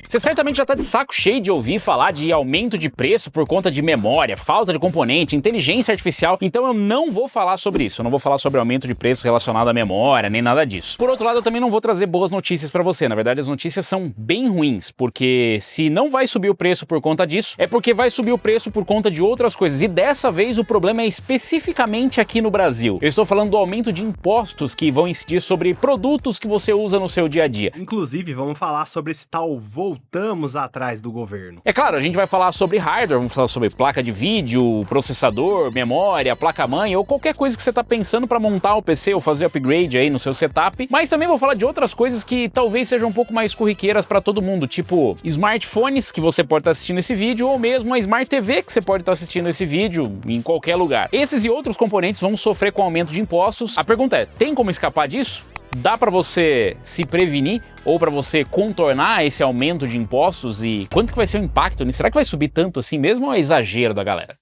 Você certamente já tá de saco cheio de ouvir falar de aumento de preço por conta de memória, falta de componente, inteligência artificial, então eu não vou falar sobre isso, eu não vou falar sobre aumento de preço relacionado à memória, nem nada disso. Por outro lado, eu também não vou trazer boas notícias pra você, na verdade as notícias são bem ruins, porque se não vai subir o preço por conta disso, é porque vai subir o preço por conta de outras coisas, e dessa vez o problema é especificamente aqui no Brasil. Eu estou falando do aumento de impostos que vão incidir sobre produtos que você usa no seu dia a dia. Inclusive, vamos falar sobre esse tal voltamos atrás do governo. É claro, a gente vai falar sobre hardware, vamos falar sobre placa de vídeo, processador, memória, placa-mãe ou qualquer coisa que você está pensando para montar o PC ou fazer upgrade aí no seu setup, mas também vou falar de outras coisas que talvez sejam um pouco mais corriqueiras para todo mundo, tipo smartphones que você pode estar assistindo esse vídeo ou mesmo a Smart TV que você pode estar assistindo esse vídeo em qualquer lugar. Esses e outros componentes vão sofrer com aumento de impostos. A pergunta é, tem como escapar disso? Dá para você se prevenir ou para você contornar esse aumento de impostos e quanto que vai ser o impacto nisso? Será que vai subir tanto assim mesmo ou é exagero da galera?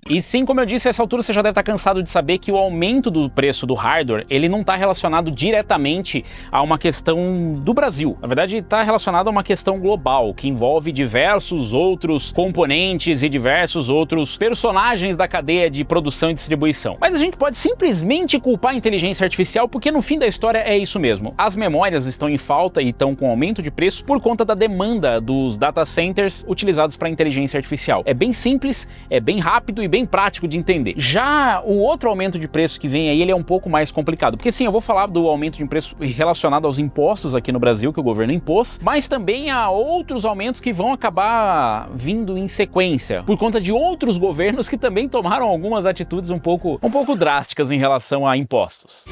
E sim, como eu disse, a essa altura você já deve estar cansado de saber que o aumento do preço do hardware, ele não está relacionado diretamente a uma questão do Brasil. Na verdade, está relacionado a uma questão global, que envolve diversos outros componentes e diversos outros personagens da cadeia de produção e distribuição. Mas a gente pode simplesmente culpar a inteligência artificial, porque no fim da história é isso mesmo. As memórias estão em falta e estão com aumento de preço por conta da demanda dos data centers utilizados para inteligência artificial. É bem simples, é bem rápido e bem prático de entender. Já o outro aumento de preço que vem aí, ele é um pouco mais complicado, porque sim, eu vou falar do aumento de preço relacionado aos impostos aqui no Brasil, que o governo impôs, mas também há outros aumentos que vão acabar vindo em sequência, por conta de outros governos que também tomaram algumas atitudes um pouco drásticas em relação a impostos.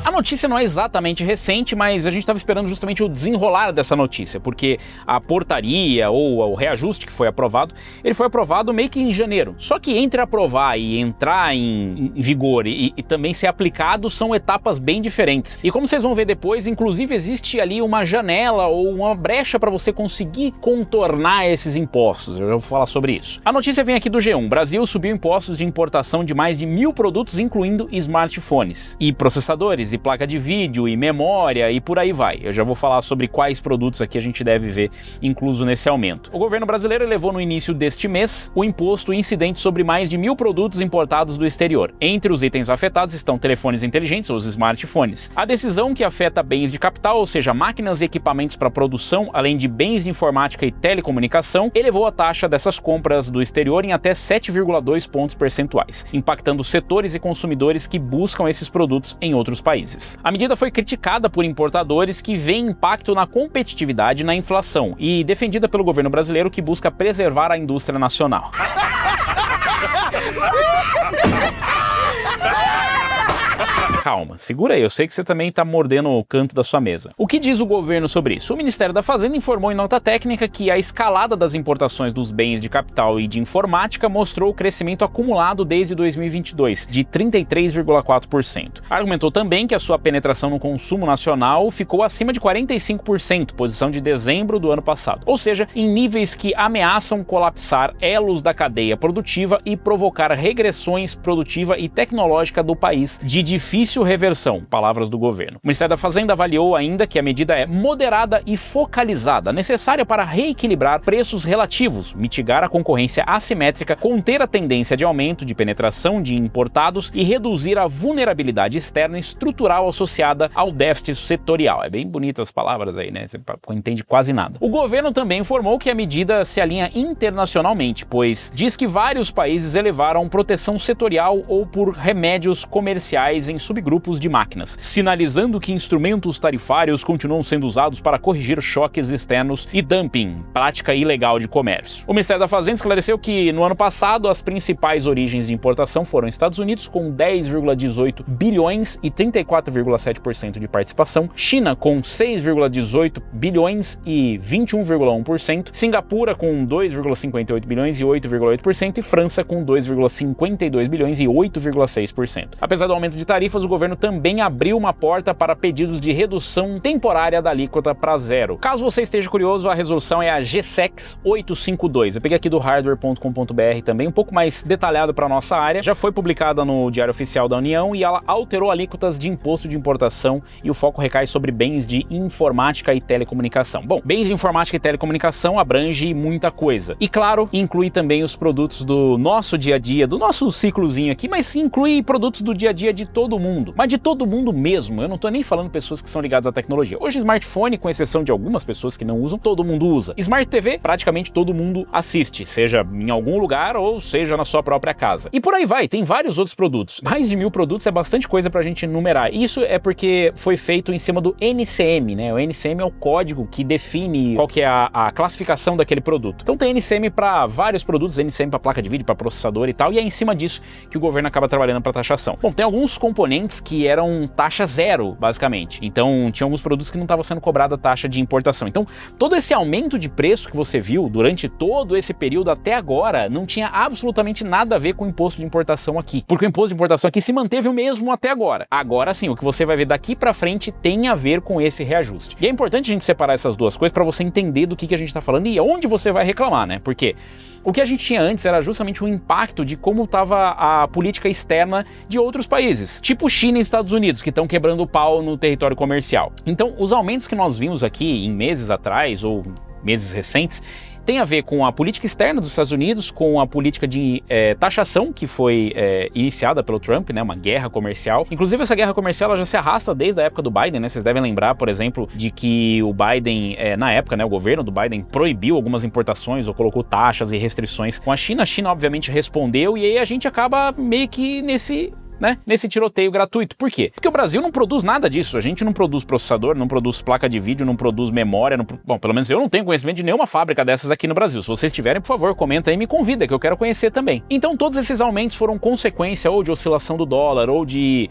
A notícia não é exatamente recente, mas a gente estava esperando justamente o desenrolar dessa notícia, porque a portaria ou o reajuste que foi aprovado, ele foi aprovado meio que em janeiro. Só que entre aprovar e entrar em vigor e também ser aplicado são etapas bem diferentes. E como vocês vão ver depois, inclusive existe ali uma janela ou uma brecha para você conseguir contornar esses impostos. Eu já vou falar sobre isso. A notícia vem aqui do G1. Brasil subiu impostos de importação de mais de 1.000 produtos, incluindo smartphones e processadores, e placa de vídeo, e memória, e por aí vai. Eu já vou falar sobre quais produtos aqui a gente deve ver incluso nesse aumento. O governo brasileiro elevou no início deste mês o imposto incidente sobre mais de 1.000 produtos importados do exterior. Entre os itens afetados estão telefones inteligentes, ou os smartphones. A decisão, que afeta bens de capital, ou seja, máquinas e equipamentos para produção, além de bens de informática e telecomunicação, elevou a taxa dessas compras do exterior em até 7,2 pontos percentuais, impactando setores e consumidores que buscam esses produtos em outros países. A medida foi criticada por importadores que veem impacto na competitividade e na inflação, e defendida pelo governo brasileiro, que busca preservar a indústria nacional. Calma, segura aí, eu sei que você também tá mordendo o canto da sua mesa. O que diz o governo sobre isso? O Ministério da Fazenda informou em nota técnica que a escalada das importações dos bens de capital e de informática mostrou o crescimento acumulado desde 2022, de 33,4%. Argumentou também que a sua penetração no consumo nacional ficou acima de 45%, posição de dezembro do ano passado. Ou seja, em níveis que ameaçam colapsar elos da cadeia produtiva e provocar regressões produtiva e tecnológica do país de difícil reversão, palavras do governo. O Ministério da Fazenda avaliou ainda que a medida é moderada e focalizada, necessária para reequilibrar preços relativos, mitigar a concorrência assimétrica, conter a tendência de aumento de penetração de importados e reduzir a vulnerabilidade externa estrutural associada ao déficit setorial. É bem bonitas as palavras aí, né? Você não entende quase nada. O governo também informou que a medida se alinha internacionalmente, pois diz que vários países elevaram proteção setorial ou por remédios comerciais em subsídios subgrupos de máquinas, sinalizando que instrumentos tarifários continuam sendo usados para corrigir choques externos e dumping, prática ilegal de comércio. O Ministério da Fazenda esclareceu que no ano passado as principais origens de importação foram Estados Unidos com 10,18 bilhões e 34,7% de participação, China com 6,18 bilhões e 21,1%, Singapura com 2,58 bilhões e 8,8% e França com 2,52 bilhões e 8,6%. Apesar do aumento de tarifas, o governo também abriu uma porta para pedidos de redução temporária da alíquota para zero. Caso você esteja curioso, a resolução é a GSEX 852. Eu peguei aqui do hardware.com.br também, um pouco mais detalhado para a nossa área. Já foi publicada no Diário Oficial da União e ela alterou alíquotas de imposto de importação e o foco recai sobre bens de informática e telecomunicação. Bom, bens de informática e telecomunicação abrange muita coisa. E claro, inclui também os produtos do nosso dia a dia, do nosso ciclozinho aqui, mas inclui produtos do dia a dia de todo mundo. Mas de todo mundo mesmo, eu não tô nem falando pessoas que são ligadas à tecnologia. Hoje smartphone, com exceção de algumas pessoas que não usam, todo mundo usa. Smart TV, praticamente todo mundo assiste, seja em algum lugar ou seja na sua própria casa. E por aí vai, tem vários outros produtos. Mais de 1000 produtos é bastante coisa pra gente enumerar. Isso é porque foi feito em cima do NCM, né? O NCM é o código que define qual que é a classificação daquele produto. Então tem NCM para vários produtos, NCM para placa de vídeo, para processador e tal, e é em cima disso que o governo acaba trabalhando para taxação. Bom, tem alguns componentes que eram taxa zero, basicamente. Então tinha alguns produtos que não estavam sendo cobrada taxa de importação. Então todo esse aumento de preço que você viu durante todo esse período até agora não tinha absolutamente nada a ver com o imposto de importação aqui. Porque o imposto de importação aqui se manteve o mesmo até agora. Agora sim, o que você vai ver daqui para frente tem a ver com esse reajuste. E é importante a gente separar essas duas coisas para você entender do que a gente está falando e onde você vai reclamar, né? Porque o que a gente tinha antes era justamente o impacto de como estava a política externa de outros países, tipo China e Estados Unidos, que estão quebrando o pau no território comercial. Então, os aumentos que nós vimos aqui em meses atrás ou meses recentes tem a ver com a política externa dos Estados Unidos, com a política de taxação que foi iniciada pelo Trump, né, uma guerra comercial. Inclusive essa guerra comercial ela já se arrasta desde a época do Biden, né? Vocês devem lembrar, por exemplo, de que o Biden, na época, né, o governo do Biden proibiu algumas importações ou colocou taxas e restrições com a China. A China obviamente respondeu e aí a gente acaba meio que nesse tiroteio gratuito. Por quê? Porque o Brasil não produz nada disso. A gente não produz processador, não produz placa de vídeo, não produz memória. Bom, pelo menos eu não tenho conhecimento de nenhuma fábrica dessas aqui no Brasil. Se vocês tiverem, por favor, comenta aí e me convida, que eu quero conhecer também. Então, todos esses aumentos foram consequência ou de oscilação do dólar, ou de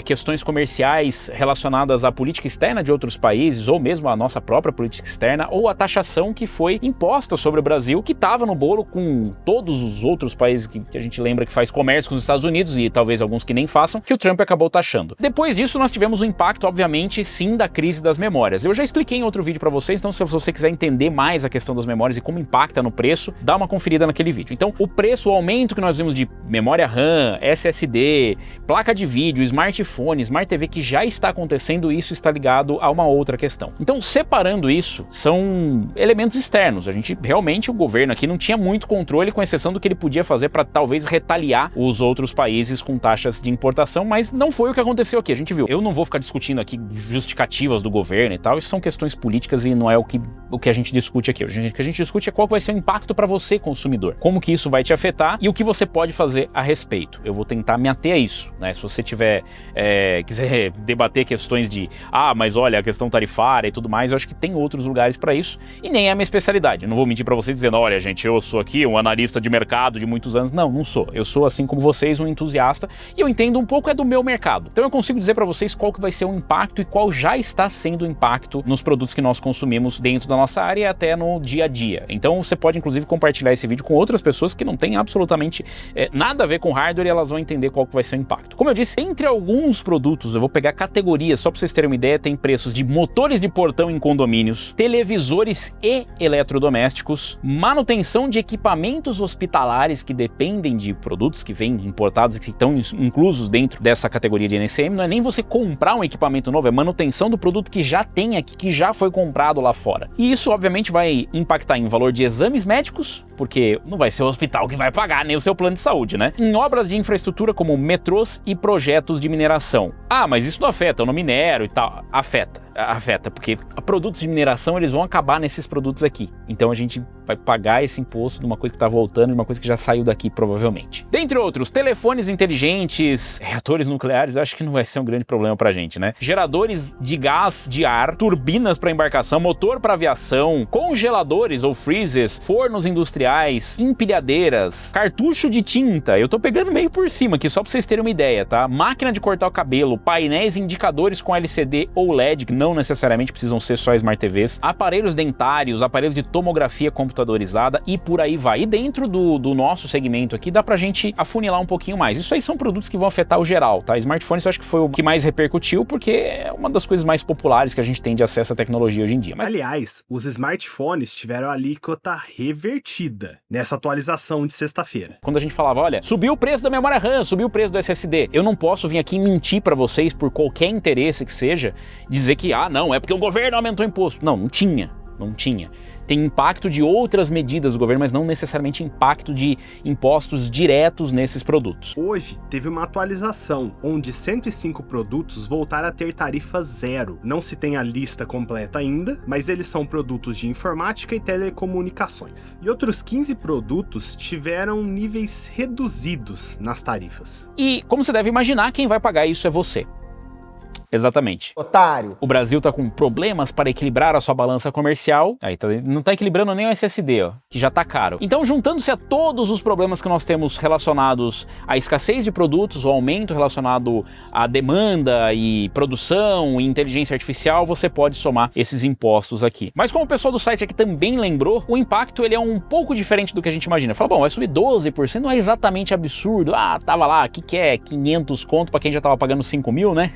questões comerciais relacionadas à política externa de outros países, ou mesmo à nossa própria política externa, ou a taxação que foi imposta sobre o Brasil, que estava no bolo com todos os outros países que a gente lembra que faz comércio com os Estados Unidos e talvez alguns que nem façam, que o Trump acabou taxando. Depois disso, nós tivemos o impacto, obviamente, sim, da crise das memórias. Eu já expliquei em outro vídeo para vocês, então se você quiser entender mais a questão das memórias e como impacta no preço, dá uma conferida naquele vídeo. Então, o preço, o aumento que nós vimos de memória RAM, SSD, placa de vídeo, smartphone, Smart TV, que já está acontecendo, isso está ligado a uma outra questão. Então, separando isso, são elementos externos. A gente, realmente, o governo aqui não tinha muito controle, com exceção do que ele podia fazer para talvez retaliar os outros países com taxas de importação, mas não foi o que aconteceu aqui. A gente viu. Eu não vou ficar discutindo aqui justificativas do governo e tal, isso são questões políticas e não é o que a gente discute aqui. O que a gente discute é qual vai ser o impacto para você, consumidor. Como que isso vai te afetar e o que você pode fazer a respeito. Eu vou tentar me ater a isso, né? Se você tiver, quiser debater questões de, mas olha, a questão tarifária e tudo mais, eu acho que tem outros lugares para isso e nem é a minha especialidade. Eu não vou mentir para vocês dizendo, olha, gente, eu sou aqui um analista de mercado de muitos anos. Não sou. Eu sou, assim como vocês, um entusiasta e eu entendo um pouco do meu mercado. Então eu consigo dizer para vocês qual que vai ser o impacto e qual já está sendo o impacto nos produtos que nós consumimos dentro da nossa área e até no dia a dia. Então você pode inclusive compartilhar esse vídeo com outras pessoas que não têm absolutamente nada a ver com hardware e elas vão entender qual que vai ser o impacto. Como eu disse, entre alguns produtos, eu vou pegar categorias só para vocês terem uma ideia, tem preços de motores de portão em condomínios, televisores e eletrodomésticos, manutenção de equipamentos hospitalares que dependem de produtos que vêm importados e que estão inclusos dentro dessa categoria de NCM. Não é nem você comprar um equipamento novo, é manutenção do produto que já tem aqui, que já foi comprado lá fora. E isso obviamente vai impactar em valor de exames médicos, porque não vai ser o hospital que vai pagar, nem o seu plano de saúde, né? Em obras de infraestrutura como metrôs e projetos de mineração. Mas isso não afeta, eu não minero e tal. Afeta, porque produtos de mineração eles vão acabar nesses produtos aqui. Então a gente vai pagar esse imposto de uma coisa que está voltando, de uma coisa que já saiu daqui provavelmente. Dentre outros, telefones inteligentes, foguetes, reatores nucleares, eu acho que não vai ser um grande problema pra gente, né? Geradores de gás de ar, turbinas para embarcação, motor para aviação, congeladores ou freezers, fornos industriais, empilhadeiras, cartucho de tinta, eu tô pegando meio por cima aqui, só pra vocês terem uma ideia, tá? Máquina de cortar o cabelo, painéis indicadores com LCD ou LED, que não necessariamente precisam ser só Smart TVs, aparelhos dentários, aparelhos de tomografia computadorizada e por aí vai. E dentro do nosso segmento aqui, dá pra gente afunilar um pouquinho mais. Isso aí são produtos que vão afetar o geral, tá? Smartphones eu acho que foi o que mais repercutiu, porque é uma das coisas mais populares que a gente tem de acesso à tecnologia hoje em dia. Mas... aliás, os smartphones tiveram a alíquota revertida nessa atualização de sexta-feira. Quando a gente falava, olha, subiu o preço da memória RAM, subiu o preço do SSD, eu não posso vir aqui mentir pra vocês por qualquer interesse que seja, dizer que, não, é porque o governo aumentou o imposto. Não tinha. Tem impacto de outras medidas do governo, mas não necessariamente impacto de impostos diretos nesses produtos. Hoje teve uma atualização, onde 105 produtos voltaram a ter tarifa zero. Não se tem a lista completa ainda, mas eles são produtos de informática e telecomunicações. E outros 15 produtos tiveram níveis reduzidos nas tarifas. E, como você deve imaginar, quem vai pagar isso é você. Exatamente. Otário. O Brasil tá com problemas para equilibrar a sua balança comercial. Aí não tá equilibrando nem o SSD, que já tá caro. Então, juntando-se a todos os problemas que nós temos relacionados à escassez de produtos, o aumento relacionado à demanda e produção e inteligência artificial, você pode somar esses impostos aqui. Mas como o pessoal do site aqui também lembrou, o impacto ele é um pouco diferente do que a gente imagina. Fala, bom, vai subir 12%, não é exatamente absurdo. Tava lá, o que é 500 conto para quem já tava pagando 5 mil, né?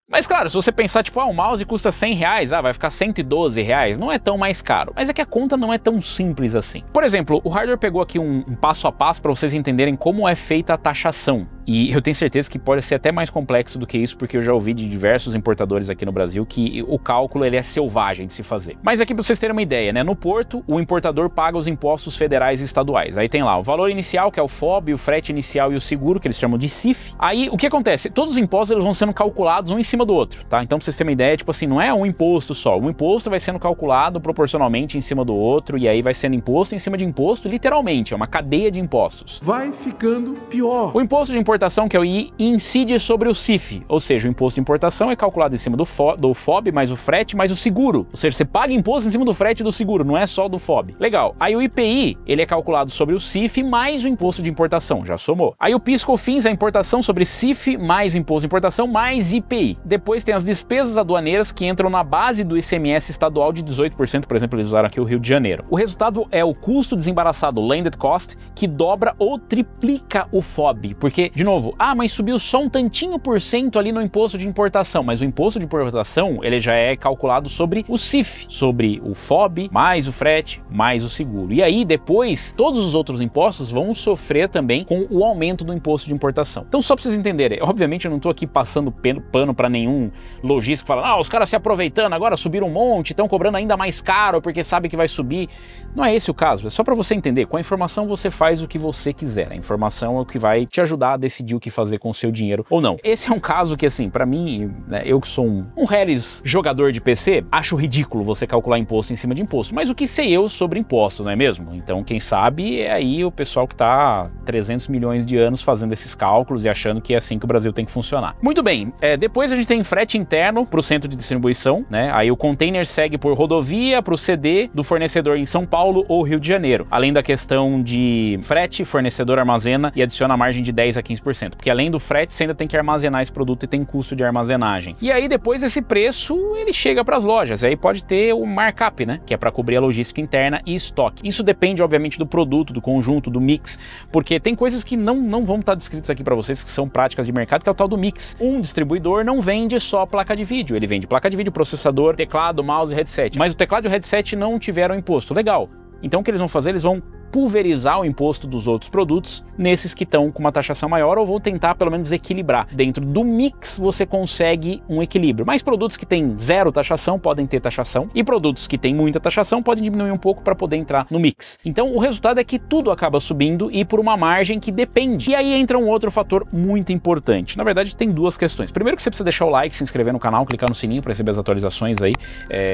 Mas claro, se você pensar, tipo, um mouse custa 100 reais, vai ficar 112 reais, não é tão mais caro. Mas é que a conta não é tão simples assim. Por exemplo, o hardware pegou aqui um passo a passo para vocês entenderem como é feita a taxação. E eu tenho certeza que pode ser até mais complexo do que isso, porque eu já ouvi de diversos importadores aqui no Brasil que o cálculo ele é selvagem de se fazer. Mas aqui para vocês terem uma ideia, né? No porto, o importador paga os impostos federais e estaduais. Aí tem lá o valor inicial, que é o FOB, o frete inicial e o seguro, que eles chamam de CIF. Aí, o que acontece? Todos os impostos eles vão sendo calculados um em cima do outro, tá? Então, pra vocês terem uma ideia, tipo assim, não é um imposto só. O imposto vai sendo calculado proporcionalmente em cima do outro, e aí vai sendo imposto em cima de imposto, literalmente, é uma cadeia de impostos. Vai ficando pior. O imposto de importação, que é o I, incide sobre o CIF, ou seja, o imposto de importação é calculado em cima do FOB, mais o frete, mais o seguro. Ou seja, você paga imposto em cima do frete e do seguro, não é só do FOB. Legal. Aí o IPI, ele é calculado sobre o CIF mais o imposto de importação, já somou. Aí o PIS/COFINS, a importação sobre CIF mais o imposto de importação mais IPI. Depois tem as despesas aduaneiras que entram na base do ICMS estadual de 18%, por exemplo, eles usaram aqui o Rio de Janeiro. O resultado é o custo desembaraçado landed cost, que dobra ou triplica o FOB, porque, de novo, mas subiu só um tantinho por cento ali no imposto de importação, mas o imposto de importação, ele já é calculado sobre o CIF, sobre o FOB, mais o frete, mais o seguro. E aí, depois, todos os outros impostos vão sofrer também com o aumento do imposto de importação. Então, só pra vocês entenderem, obviamente eu não tô aqui passando pano pra nenhum lojista que fala, os caras se aproveitando, agora subiram um monte, estão cobrando ainda mais caro porque sabe que vai subir. Não é esse o caso, é só pra você entender, com a informação você faz o que você quiser, a informação é o que vai te ajudar a decidir o que fazer com o seu dinheiro ou não. Esse é um caso que, assim, pra mim, né, eu que sou um Harris jogador de PC, acho ridículo você calcular imposto em cima de imposto, mas o que sei eu sobre imposto, não é mesmo? Então, quem sabe é aí o pessoal que tá há 300 milhões de anos fazendo esses cálculos e achando que é assim que o Brasil tem que funcionar. Muito bem, depois a gente tem frete interno para o centro de distribuição, né? Aí o container segue por rodovia para o CD do fornecedor em São Paulo ou Rio de Janeiro. Além da questão de frete, fornecedor armazena e adiciona a margem de 10 a 15%, porque além do frete você ainda tem que armazenar esse produto e tem custo de armazenagem. E aí depois esse preço ele chega para as lojas, e aí pode ter o markup, né? Que é para cobrir a logística interna e estoque. Isso depende obviamente do produto, do conjunto, do mix, porque tem coisas que não vão estar descritas aqui para vocês que são práticas de mercado, que é o tal do mix. Um distribuidor não vende só placa de vídeo, ele vende placa de vídeo, processador, teclado, mouse e headset. Mas o teclado e o headset não tiveram imposto. Legal. Então o que eles vão fazer? Eles vão pulverizar o imposto dos outros produtos nesses que estão com uma taxação maior, ou vão tentar pelo menos equilibrar. Dentro do mix você consegue um equilíbrio. Mas produtos que têm zero taxação podem ter taxação, e produtos que têm muita taxação podem diminuir um pouco para poder entrar no mix. Então o resultado é que tudo acaba subindo e por uma margem que depende. E aí entra um outro fator muito importante. Na verdade tem duas questões. Primeiro que você precisa deixar o like, se inscrever no canal, clicar no sininho para receber as atualizações aí,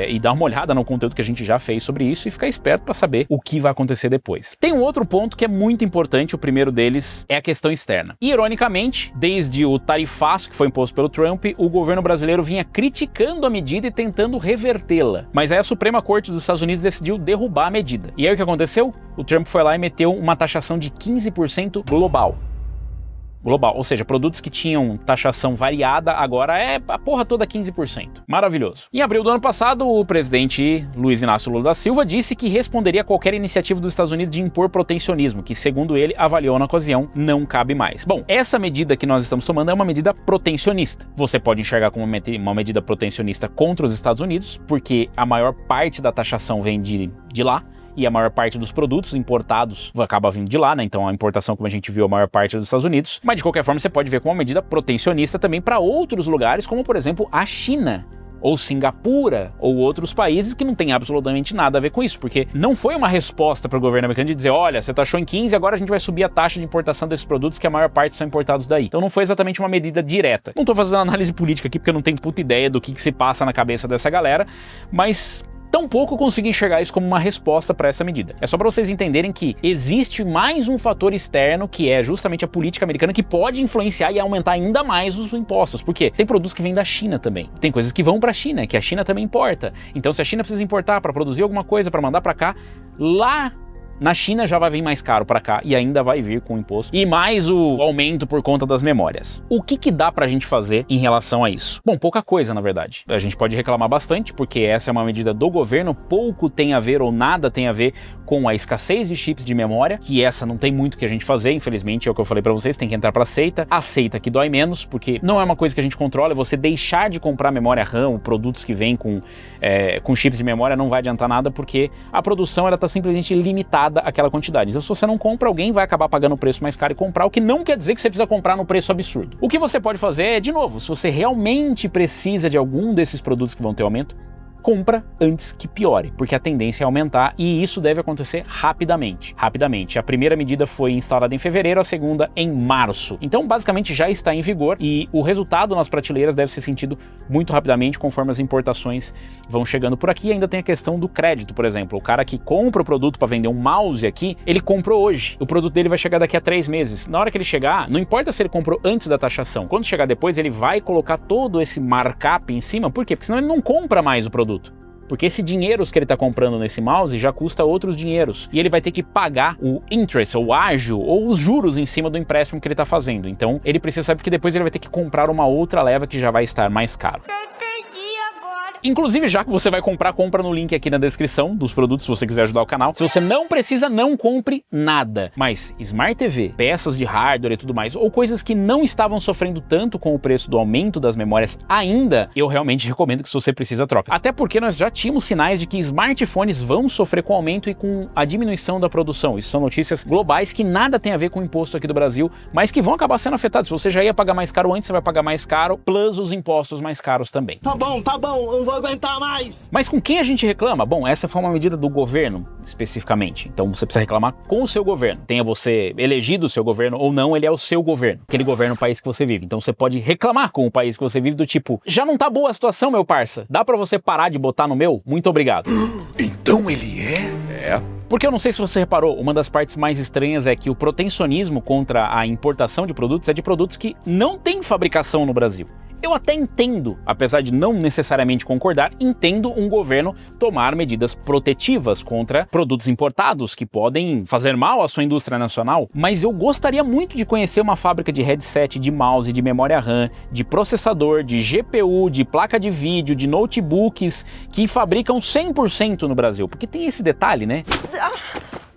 e dar uma olhada no conteúdo que a gente já fez sobre isso e ficar esperto para saber o que vai acontecer depois. Tem um outro ponto que é muito importante, o primeiro deles é a questão externa. E, ironicamente, desde o tarifaço que foi imposto pelo Trump, o governo brasileiro vinha criticando a medida e tentando revertê-la. Mas aí a Suprema Corte dos Estados Unidos decidiu derrubar a medida. E aí o que aconteceu? O Trump foi lá e meteu uma taxação de 15% global. Ou seja, produtos que tinham taxação variada, agora é a porra toda 15%. Maravilhoso. Em abril do ano passado, o presidente Luiz Inácio Lula da Silva disse que responderia a qualquer iniciativa dos Estados Unidos de impor protecionismo, que, segundo ele, avaliou na ocasião, não cabe mais. Bom, essa medida que nós estamos tomando é uma medida protecionista. Você pode enxergar como uma medida protecionista contra os Estados Unidos, porque a maior parte da taxação vem de lá, e a maior parte dos produtos importados acaba vindo de lá, né? Então a importação, como a gente viu, a maior parte é dos Estados Unidos. Mas de qualquer forma você pode ver como uma medida protecionista também para outros lugares, como por exemplo a China, ou Singapura, ou outros países que não tem absolutamente nada a ver com isso, porque não foi uma resposta para o governo americano de dizer, olha, você taxou em 15, agora a gente vai subir a taxa de importação desses produtos que a maior parte são importados daí. Então não foi exatamente uma medida direta. Não tô fazendo análise política aqui porque eu não tenho puta ideia do que se passa na cabeça dessa galera, mas tampouco consegui enxergar isso como uma resposta para essa medida. É só para vocês entenderem que existe mais um fator externo, que é justamente a política americana, que pode influenciar e aumentar ainda mais os impostos. Por quê? Tem produtos que vêm da China também. Tem coisas que vão para a China, que a China também importa. Então se a China precisa importar para produzir alguma coisa, para mandar para cá, lá na China já vai vir mais caro para cá e ainda vai vir com imposto e mais o aumento por conta das memórias. O que dá pra gente fazer em relação a isso? Bom, pouca coisa, na verdade. A gente pode reclamar bastante, porque essa é uma medida do governo, pouco tem a ver ou nada tem a ver com a escassez de chips de memória, que essa não tem muito que a gente fazer, infelizmente, é o que eu falei pra vocês, tem que entrar pra aceita. Aceita que dói menos, porque não é uma coisa que a gente controla, é você deixar de comprar memória RAM, produtos que vêm com chips de memória não vai adiantar nada, porque a produção ela tá simplesmente limitada aquela quantidade. Então se você não compra, alguém vai acabar pagando o preço mais caro e comprar, o que não quer dizer que você precisa comprar no preço absurdo. O que você pode fazer é, de novo, se você realmente precisa de algum desses produtos que vão ter aumento, compra antes que piore, porque a tendência é aumentar e isso deve acontecer rapidamente. A primeira medida foi instalada em fevereiro, a segunda em março. Então, basicamente, já está em vigor e o resultado nas prateleiras deve ser sentido muito rapidamente conforme as importações vão chegando por aqui. E ainda tem a questão do crédito, por exemplo. O cara que compra o produto para vender um mouse aqui, ele comprou hoje. O produto dele vai chegar daqui a 3 meses. Na hora que ele chegar, não importa se ele comprou antes da taxação. Quando chegar depois, ele vai colocar todo esse markup em cima. Por quê? Porque senão ele não compra mais o produto. Porque esse dinheiro que ele está comprando nesse mouse já custa outros dinheiros. E ele vai ter que pagar o interest, ou ágio, ou os juros em cima do empréstimo que ele está fazendo. Então ele precisa saber que depois ele vai ter que comprar uma outra leva que já vai estar mais caro. Inclusive, já que você vai comprar, compra no link aqui na descrição dos produtos, se você quiser ajudar o canal. Se você não precisa, não compre nada. Mas Smart TV, peças de hardware e tudo mais, ou coisas que não estavam sofrendo tanto com o preço do aumento das memórias ainda, eu realmente recomendo que se você precisa, troca. Até porque nós já tínhamos sinais de que smartphones vão sofrer com o aumento e com a diminuição da produção. Isso são notícias globais que nada tem a ver com o imposto aqui do Brasil, mas que vão acabar sendo afetados. Se você já ia pagar mais caro antes, você vai pagar mais caro, plus os impostos mais caros também. Tá bom, eu não vou aguentar mais. Mas com quem a gente reclama? Bom, essa foi uma medida do governo, especificamente. Então você precisa reclamar com o seu governo. Tenha você elegido o seu governo ou não, ele é o seu governo. Aquele governo é o país que você vive. Então você pode reclamar com o país que você vive do tipo, já não tá boa a situação, meu parça. Dá pra você parar de botar no meu? Muito obrigado. Então ele é? Porque eu não sei se você reparou, uma das partes mais estranhas é que o protecionismo contra a importação de produtos é de produtos que não têm fabricação no Brasil. Eu até entendo, apesar de não necessariamente concordar, entendo um governo tomar medidas protetivas contra produtos importados que podem fazer mal à sua indústria nacional, mas eu gostaria muito de conhecer uma fábrica de headset, de mouse, de memória RAM, de processador, de GPU, de placa de vídeo, de notebooks que fabricam 100% no Brasil, porque tem esse detalhe, né?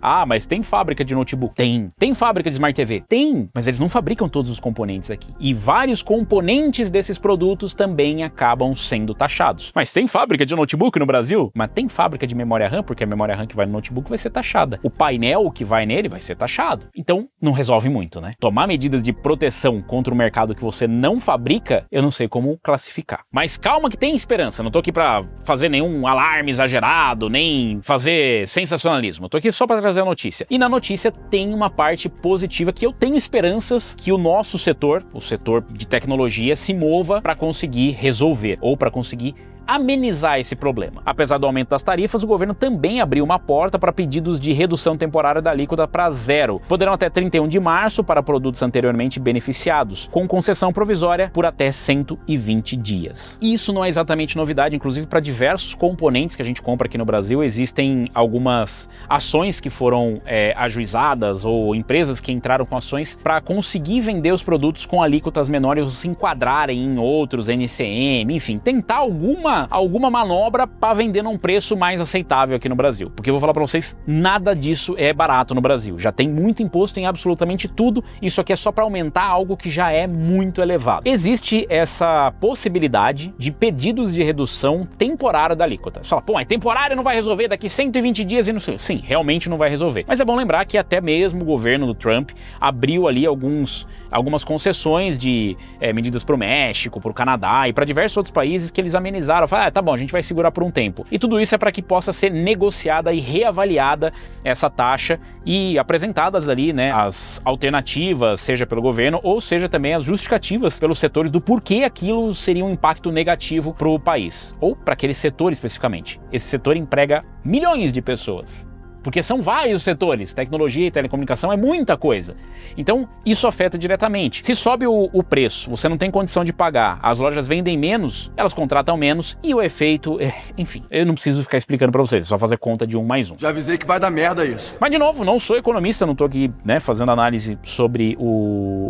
Ah, mas tem fábrica de notebook? Tem. Tem fábrica de Smart TV? Tem. Mas eles não fabricam todos os componentes aqui. E vários componentes desses produtos também acabam sendo taxados. Mas tem fábrica de notebook no Brasil? Mas tem fábrica de memória RAM, porque a memória RAM que vai no notebook vai ser taxada. O painel que vai nele vai ser taxado. Então, não resolve muito, né? Tomar medidas de proteção contra o mercado que você não fabrica, eu não sei como classificar. Mas calma que tem esperança. Não tô aqui pra fazer nenhum alarme exagerado, nem fazer sensacionalismo. Eu tô aqui só pra trazer a notícia. E na notícia tem uma parte positiva que eu tenho esperanças que o nosso setor, o setor de tecnologia, se mova para conseguir resolver ou para conseguir amenizar esse problema. Apesar do aumento das tarifas, o governo também abriu uma porta para pedidos de redução temporária da alíquota para zero. Poderão até 31 de março para produtos anteriormente beneficiados, com concessão provisória por até 120 dias. Isso não é exatamente novidade, inclusive para diversos componentes que a gente compra aqui no Brasil, existem algumas ações que foram ajuizadas ou empresas que entraram com ações para conseguir vender os produtos com alíquotas menores ou se enquadrarem em outros, NCM, enfim, tentar alguma manobra para vender num preço mais aceitável aqui no Brasil. Porque eu vou falar para vocês, nada disso é barato no Brasil. Já tem muito imposto em absolutamente tudo, isso aqui é só para aumentar algo que já é muito elevado. Existe essa possibilidade de pedidos de redução temporária da alíquota. Você fala, pô, é temporário, não vai resolver daqui 120 dias e não sei. Sim, realmente não vai resolver. Mas é bom lembrar que até mesmo o governo do Trump abriu ali algumas concessões de medidas para o México, para o Canadá e para diversos outros países que eles amenizaram. Falaram, tá bom, a gente vai segurar por um tempo. E tudo isso é para que possa ser negociada e reavaliada essa taxa e apresentadas ali, né, as alternativas, seja pelo governo ou seja também as justificativas pelos setores do porquê aquilo seria um impacto negativo para o país, ou para aquele setor especificamente. Esse setor emprega milhões de pessoas. Porque são vários setores, tecnologia e telecomunicação é muita coisa. Então, isso afeta diretamente. Se sobe o preço, você não tem condição de pagar, as lojas vendem menos, elas contratam menos e o efeito, enfim, eu não preciso ficar explicando pra vocês, é só fazer conta de 1 mais 1. Já avisei que vai dar merda isso. Mas de novo, não sou economista, não tô aqui, né, fazendo análise sobre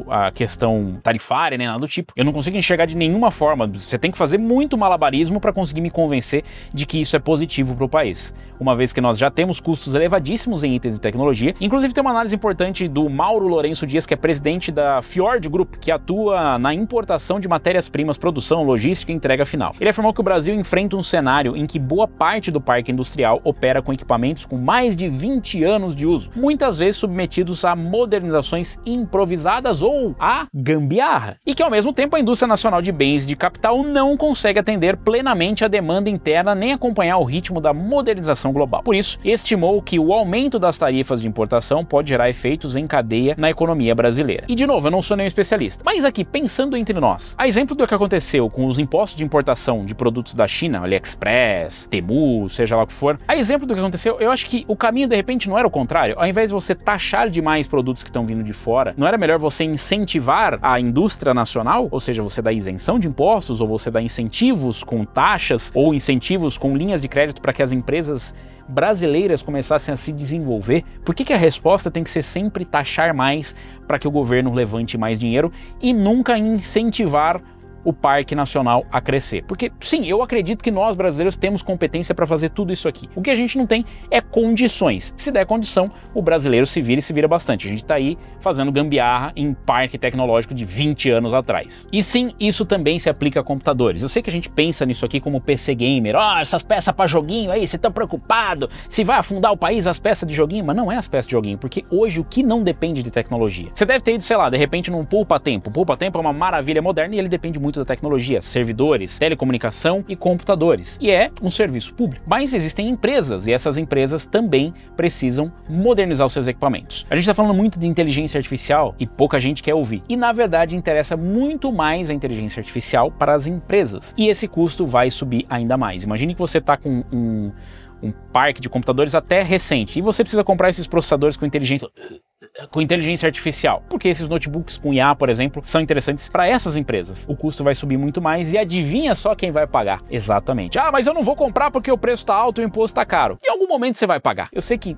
a questão tarifária, nem nada do tipo. Eu não consigo enxergar de nenhuma forma, você tem que fazer muito malabarismo para conseguir me convencer de que isso é positivo pro país. Uma vez que nós já temos custos elevadíssimos em itens de tecnologia. Inclusive tem uma análise importante do Mauro Lourenço Dias, que é presidente da Fjord Group, que atua na importação de matérias-primas, produção, logística e entrega final. Ele afirmou que o Brasil enfrenta um cenário em que boa parte do parque industrial opera com equipamentos com mais de 20 anos de uso, muitas vezes submetidos a modernizações improvisadas ou a gambiarra, e que ao mesmo tempo a indústria nacional de bens de capital não consegue atender plenamente a demanda interna nem acompanhar o ritmo da modernização global. Por isso, estimou que o aumento das tarifas de importação pode gerar efeitos em cadeia na economia brasileira. E de novo, eu não sou nenhum especialista, mas aqui, pensando entre nós, a exemplo do que aconteceu com os impostos de importação de produtos da China, AliExpress, Temu, seja lá o que for, a exemplo do que aconteceu, eu acho que o caminho de repente não era o contrário. Ao invés de você taxar demais produtos que estão vindo de fora, não era melhor você incentivar a indústria nacional, ou seja, você dá isenção de impostos, ou você dá incentivos com taxas, ou incentivos com linhas de crédito para que as empresas brasileiras começassem a se desenvolver? Por que a resposta tem que ser sempre taxar mais para que o governo levante mais dinheiro e nunca incentivar o parque nacional a crescer? Porque sim, eu acredito que nós brasileiros temos competência para fazer tudo isso aqui. O que a gente não tem é condições. Se der condição, o brasileiro se vira e se vira bastante. A gente tá aí fazendo gambiarra em parque tecnológico de 20 anos atrás. E sim, isso também se aplica a computadores. Eu sei que a gente pensa nisso aqui como PC gamer. Essas peças para joguinho aí, você tá preocupado? Se vai afundar o país as peças de joguinho? Mas não é as peças de joguinho, porque hoje o que não depende de tecnologia? Você deve ter ido, sei lá, de repente num poupa-tempo. O poupa-tempo é uma maravilha moderna e ele depende muito da tecnologia, servidores, telecomunicação e computadores. E é um serviço público. Mas existem empresas e essas empresas também precisam modernizar os seus equipamentos. A gente está falando muito de inteligência artificial e pouca gente quer ouvir. E na verdade interessa muito mais a inteligência artificial para as empresas. E esse custo vai subir ainda mais. Imagine que você está com um parque de computadores até recente e você precisa comprar esses processadores com inteligência artificial, porque esses notebooks com IA, por exemplo, são interessantes para essas empresas. O custo vai subir muito mais e adivinha só quem vai pagar? Exatamente. Mas eu não vou comprar porque o preço está alto e o imposto está caro. Em algum momento você vai pagar. Eu sei que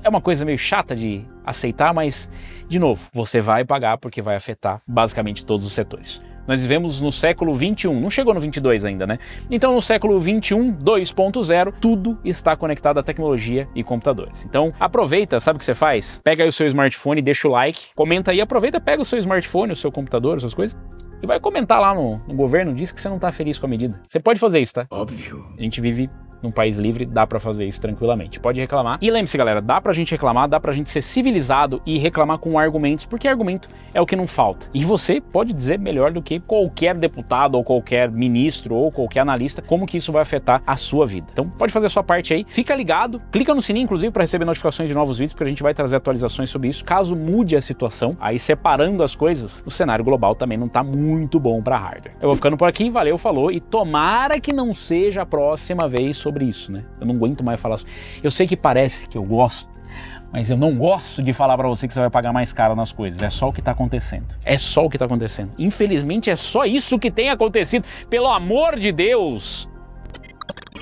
é uma coisa meio chata de aceitar, mas, de novo, você vai pagar porque vai afetar basicamente todos os setores. Nós vivemos no século 21, não chegou no 22 ainda, né? Então no século 21, 2.0, tudo está conectado à tecnologia e computadores. Então aproveita, sabe o que você faz? Pega aí o seu smartphone, deixa o like, comenta aí, aproveita, pega o seu smartphone, o seu computador, essas coisas, e vai comentar lá no governo, diz que você não tá feliz com a medida. Você pode fazer isso, tá? Óbvio. A gente vive num país livre, dá pra fazer isso tranquilamente. Pode reclamar. E lembre-se, galera, dá pra gente reclamar, dá pra gente ser civilizado e reclamar com argumentos, porque argumento é o que não falta. E você pode dizer melhor do que qualquer deputado ou qualquer ministro ou qualquer analista como que isso vai afetar a sua vida. Então pode fazer a sua parte aí, fica ligado, clica no sininho inclusive para receber notificações de novos vídeos, porque a gente vai trazer atualizações sobre isso, caso mude a situação. Aí separando as coisas, o cenário global também não tá muito bom para hardware. Eu vou ficando por aqui, valeu, falou, e tomara que não seja a próxima vez sobre isso, né? Eu não aguento mais falar. Eu sei que parece que eu gosto, mas eu não gosto de falar pra você que você vai pagar mais caro nas coisas. É só o que tá acontecendo. É só o que tá acontecendo. Infelizmente é só isso que tem acontecido. Pelo amor de Deus!